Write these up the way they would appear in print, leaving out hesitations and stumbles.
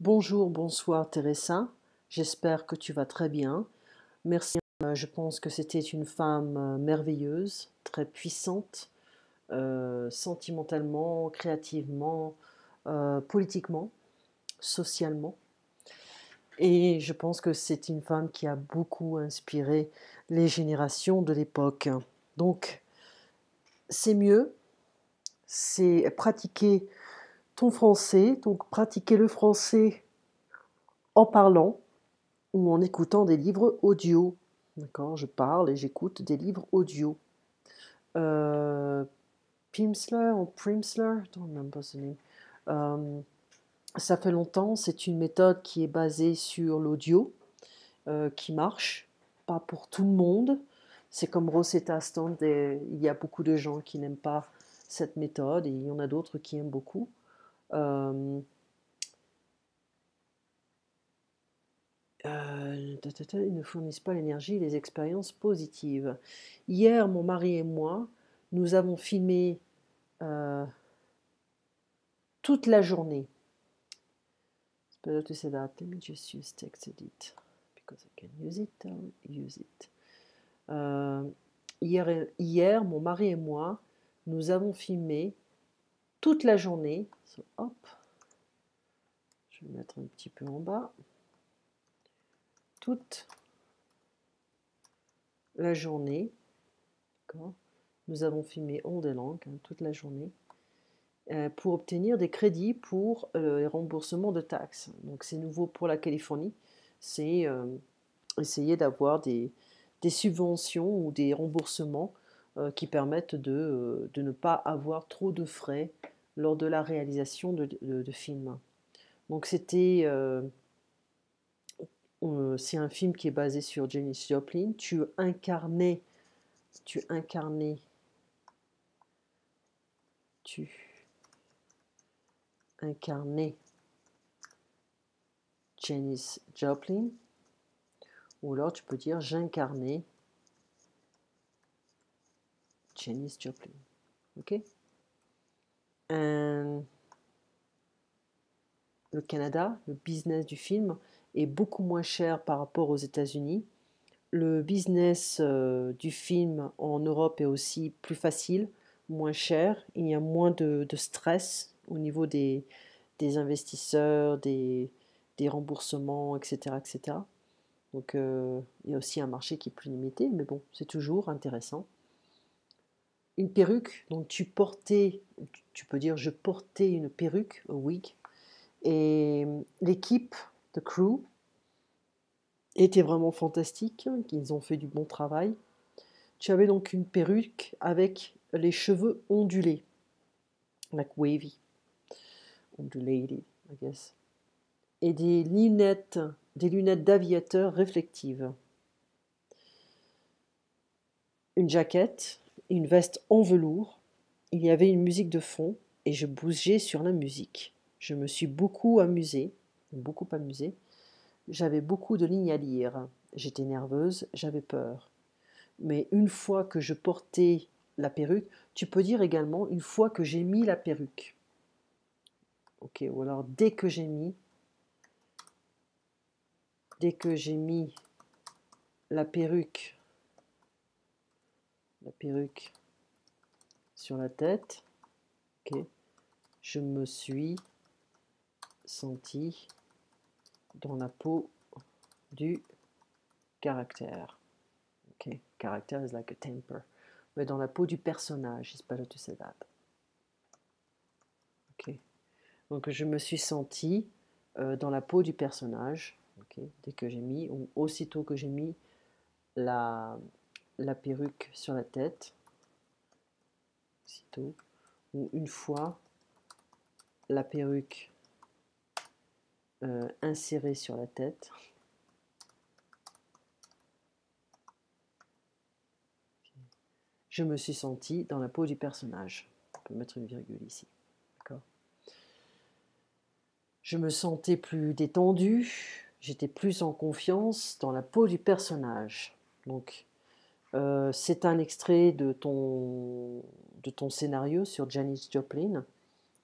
Bonjour, bonsoir Teresa, j'espère que tu vas très bien. Merci, je pense que c'était une femme merveilleuse, très puissante, sentimentalement, créativement, politiquement, socialement. Et je pense que c'est une femme qui a beaucoup inspiré les générations de l'époque. Donc, c'est mieux, c'est pratiquer ton français, donc pratiquer le français en parlant ou en écoutant des livres audio. D'accord, je parle et j'écoute des livres audio. Euh, Pimsleur ou Primsleur, I don't remember the name. Euh, Ça fait longtemps, c'est une méthode qui est basée sur l'audio, qui marche, pas pour tout le monde. C'est comme Rosetta Stone, il y a beaucoup de gens qui n'aiment pas cette méthode et il y en a d'autres qui aiment beaucoup. Euh, Ils ne fournissent pas l'énergie et les expériences positives. Hier, mon mari et moi, nous avons filmé euh, toute la journée. It's better to say that. Let me just use text edit because I can use it. I'll use it. Hier, mon mari et moi, nous avons filmé toute la journée. So, hop, je vais mettre un petit peu en bas. Toute la journée, d'accord. Nous avons filmé all day long, toute la journée, pour obtenir des crédits pour les remboursements de taxes. Donc c'est nouveau pour la Californie, c'est essayer d'avoir des subventions ou des remboursements qui permettent de ne pas avoir trop de frais lors de la réalisation de films. Donc c'est un film qui est basé sur Janis Joplin. Tu incarnais, tu incarnais Janis Joplin, ou alors tu peux dire j'incarnais Janis Joplin. Ok? Le Canada, le business du film est beaucoup moins cher par rapport aux États-Unis. Le business du film en Europe est aussi plus facile, moins cher. Il y a moins de stress au niveau des investisseurs, des remboursements, etc., etc. Donc il y a aussi un marché qui est plus limité, mais bon, c'est toujours intéressant. Une perruque, donc tu peux dire je portais une perruque, un wig, et l'équipe, the crew, était vraiment fantastique, ils ont fait du bon travail. Tu avais donc une perruque avec les cheveux ondulés, like wavy, ondulated, I guess, et des lunettes d'aviateur réflectives, une jaquette, une veste en velours. Il y avait une musique de fond et je bougeais sur la musique. Je me suis beaucoup amusée, beaucoup amusée. J'avais beaucoup de lignes à lire. J'étais nerveuse, j'avais peur. Mais une fois que je portais la perruque, tu peux dire également une fois que j'ai mis la perruque. Ok, ou alors dès que j'ai mis la perruque sur la tête, ok, je me suis sentie dans la peau du caractère. Ok, caractère is like a temper. Mais dans la peau du personnage, it's better to say that. Ok. Donc je me suis sentie dans la peau du personnage, ok, dès que j'ai mis, ou aussitôt que j'ai mis la perruque sur la tête, aussitôt, ou une fois la perruque insérée sur la tête. Je me suis sentie dans la peau du personnage. On peut mettre une virgule ici. D'accord. Je me sentais plus détendue, j'étais plus en confiance dans la peau du personnage. Donc, c'est un extrait de ton scénario sur Janis Joplin.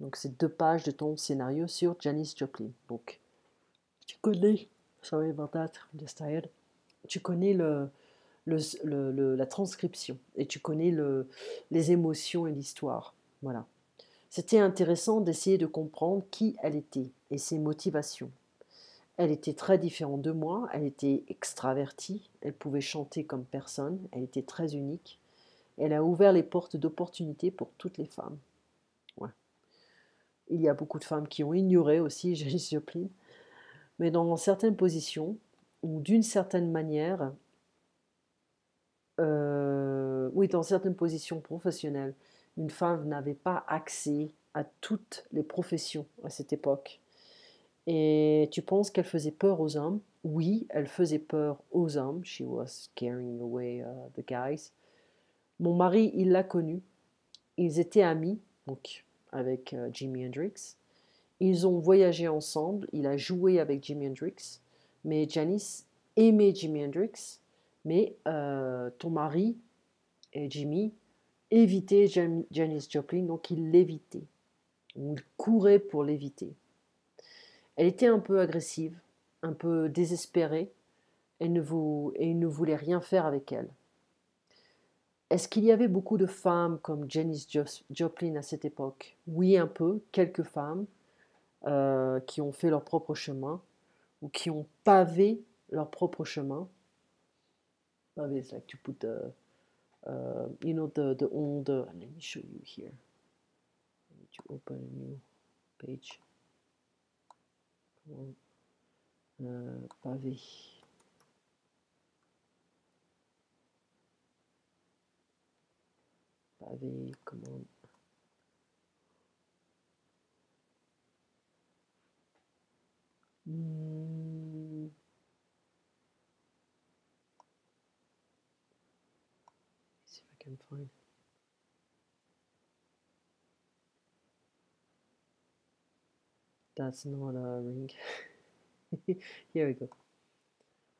Donc, c'est 2 pages de ton scénario sur Janis Joplin. Donc, Tu connais, sorry about that, I'm just tired. Tu connais la transcription et tu connais les émotions et l'histoire. Voilà. C'était intéressant d'essayer de comprendre qui elle était et ses motivations. Elle était très différente de moi, elle était extravertie, elle pouvait chanter comme personne, elle était très unique. Elle a ouvert les portes d'opportunités pour toutes les femmes. Ouais. Il y a beaucoup de femmes qui ont ignoré aussi Janis Joplin, mais dans certaines positions, ou d'une certaine manière, oui, dans certaines positions professionnelles, une femme n'avait pas accès à toutes les professions à cette époque. Et tu penses qu'elle faisait peur aux hommes? Oui, elle faisait peur aux hommes. She was scaring away the guys. Mon mari, il l'a connue. Ils étaient amis, donc avec Jimi Hendrix. Ils ont voyagé ensemble. Il a joué avec Jimi Hendrix. Mais Janis aimait Jimi Hendrix. Mais ton mari et Jimmy évitaient Janis Joplin, donc il l'évitait. Il courait pour l'éviter. Elle était un peu agressive, un peu désespérée, et il ne voulait rien faire avec elle. Est-ce qu'il y avait beaucoup de femmes comme Janis Joplin à cette époque? Oui, un peu, quelques femmes qui ont fait leur propre chemin ou qui ont pavé leur propre chemin. Pavé, it's like to put you know, the old, let me show you here. I need to open a new page. Pavé. Pavé, comment. Hmm. See if I can find. That's not a ring. Here we go.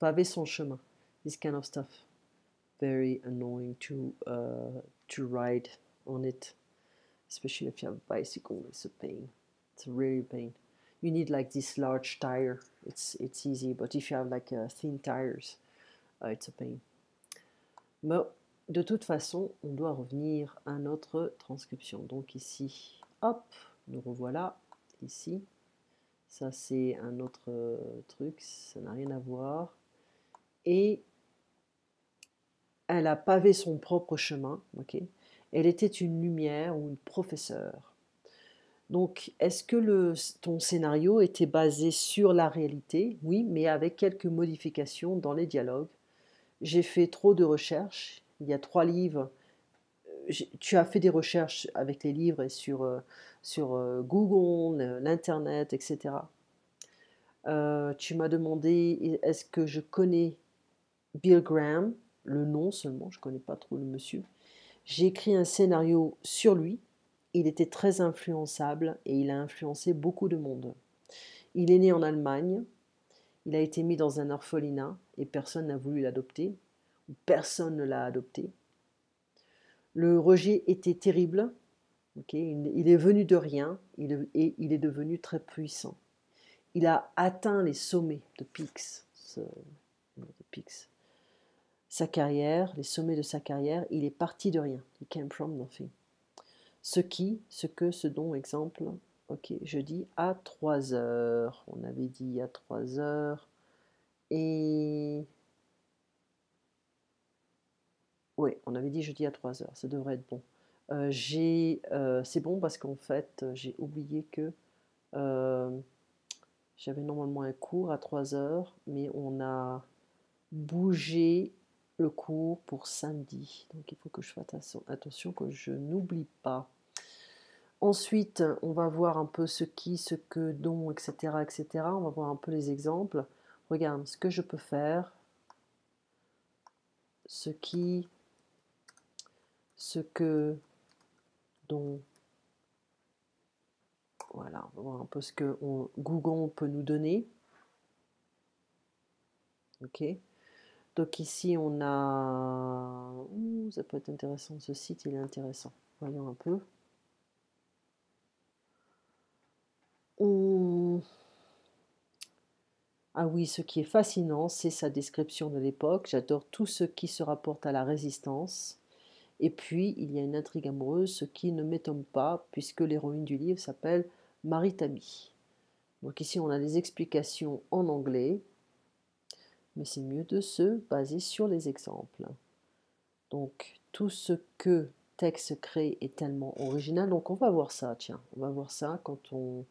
Pavé son chemin. This kind of stuff. Very annoying to ride on it, especially if you have a bicycle. It's a pain. It's a really pain. You need like this large tire. It's easy, but if you have like thin tires, it's a pain. Mais de toute façon, on doit revenir à notre transcription. Donc ici, hop, nous revoilà ici. Ça c'est un autre truc, ça n'a rien à voir. Et elle a pavé son propre chemin, ok. Elle était une lumière ou une professeure. Donc, est-ce que ton scénario était basé sur la réalité? Oui, mais avec quelques modifications dans les dialogues. J'ai fait trop de recherches. Il y a 3 livres. Tu as fait des recherches avec les livres et sur Google, l'Internet, etc. Tu m'as demandé est-ce que je connais Bill Graham, le nom seulement, je ne connais pas trop le monsieur. J'ai écrit un scénario sur lui. Il était très influençable et il a influencé beaucoup de monde. Il est né en Allemagne. Il a été mis dans un orphelinat et personne n'a voulu l'adopter. Personne ne l'a adopté. Le rejet était terrible. Okay, il est venu de rien et il est devenu très puissant. Il a atteint les sommets de peaks. Sa carrière, les sommets de sa carrière, il est parti de rien. He came from nothing. Ce qui, ce que, ce dont, exemple. Ok, jeudi à 3 heures. On avait dit à 3 heures. Et. Oui, on avait dit jeudi à 3 heures. Ça devrait être bon. C'est bon parce qu'en fait, j'ai oublié que j'avais normalement un cours à 3 heures, mais on a bougé le cours pour samedi. Donc il faut que je fasse attention que je n'oublie pas. Ensuite, on va voir un peu ce qui, ce que, dont, etc., etc. On va voir un peu les exemples. Regarde ce que je peux faire. Ce qui, ce que, dont. Voilà, on va voir un peu ce que Google peut nous donner. Ok. Donc ici, on a... ça peut être intéressant, ce site, il est intéressant. Voyons un peu. Ah oui, ce qui est fascinant, c'est sa description de l'époque. J'adore tout ce qui se rapporte à la résistance. Et puis, il y a une intrigue amoureuse, ce qui ne m'étonne pas, puisque l'héroïne du livre s'appelle Marie Tabi. Donc ici, on a des explications en anglais, mais c'est mieux de se baser sur les exemples. Donc, tout ce que texte crée est tellement original. Donc, on va voir ça, tiens. On va voir ça quand on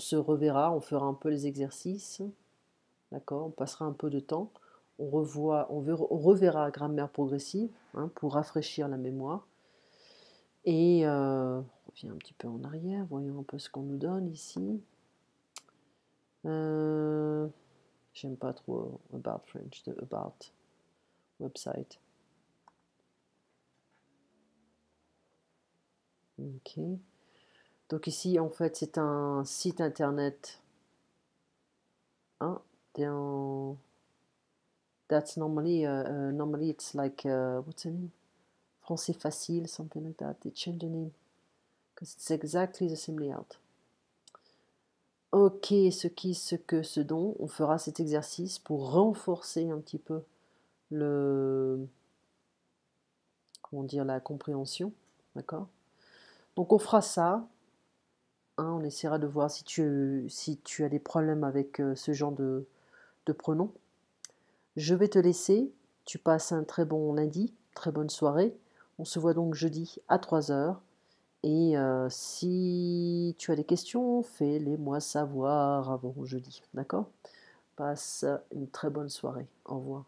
se reverra, on fera un peu les exercices. D'accord? On passera un peu de temps. On reverra grammaire progressive hein, pour rafraîchir la mémoire. Et on revient un petit peu en arrière, voyons un peu ce qu'on nous donne ici. J'aime pas trop About French, de About website. Ok. Donc ici, en fait, c'est un site internet. Hein, that's normally it's like what's the name? Français facile, something like that. They change the name because it's exactly the same layout. Ok, ce dont on fera cet exercice pour renforcer un petit peu comment dire, la compréhension, d'accord? Donc on fera ça, hein, on essaiera de voir si tu as des problèmes avec ce genre de pronoms. Je vais te laisser, tu passes un très bon lundi, très bonne soirée. On se voit donc jeudi à 3 heures. Et si tu as des questions, fais-les-moi savoir avant jeudi, d'accord? Passe une très bonne soirée. Au revoir.